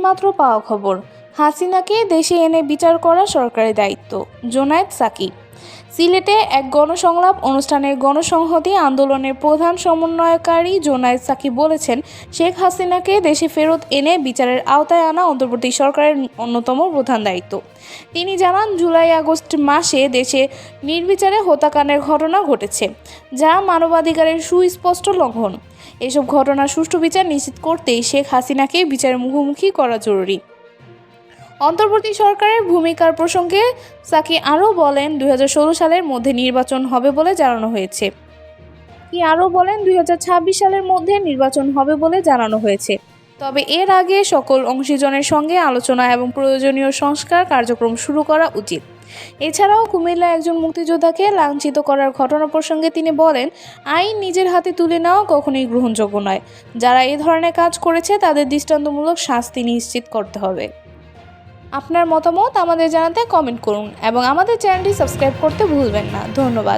এইমাত্র পাওয়া খবর, হাসিনাকে দেশে এনে বিচার করা সরকারি দায়িত্ব। জোনায়েদ সাকি। সিলেটে এক গণসংলাপ অনুষ্ঠানের গণসংহতি আন্দোলনের প্রধান সমন্বয়কারী জোনায়েদ সাকি বলেছেন, শেখ হাসিনাকে দেশে ফেরত এনে বিচারের আওতায় আনা অন্তর্বর্তী সরকারের অন্যতম প্রধান দায়িত্ব। তিনি জানান, জুলাই-আগস্ট মাসে দেশে নির্বিচারে হত্যাকাণ্ডের ঘটনা ঘটেছে, যা মানবাধিকারের সুস্পষ্ট লঙ্ঘন। এসব ঘটনার সুষ্ঠু বিচার নিশ্চিত করতেই শেখ হাসিনাকে বিচারের মুখোমুখি করা জরুরি। অন্তর্বর্তী সরকারের ভূমিকার প্রসঙ্গে সাকি আরও বলেন, 2016 সালের মধ্যে নির্বাচন হবে বলে জানানো হয়েছে। 2026 সালের মধ্যে নির্বাচন হবে বলে জানানো হয়েছে। তবে এর আগে সকল অংশীজনের সঙ্গে আলোচনা এবং প্রয়োজনীয় সংস্কার কার্যক্রম শুরু করা উচিত। এছাড়াও কুমিল্লায় একজন মুক্তিযোদ্ধাকে লাঞ্ছিত করার ঘটনা প্রসঙ্গে তিনি বলেন, আইন নিজের হাতে তুলে নেওয়া কখনোই গ্রহণযোগ্য নয়। যারা এ ধরনের কাজ করেছে তাদের দৃষ্টান্তমূলক শাস্তি নিশ্চিত করতে হবে। আপনার মতামত আমাদের জানাতে কমেন্ট করুন এবং আমাদের চ্যানেলটি সাবস্ক্রাইব করতে ভুলবেন না। ধন্যবাদ।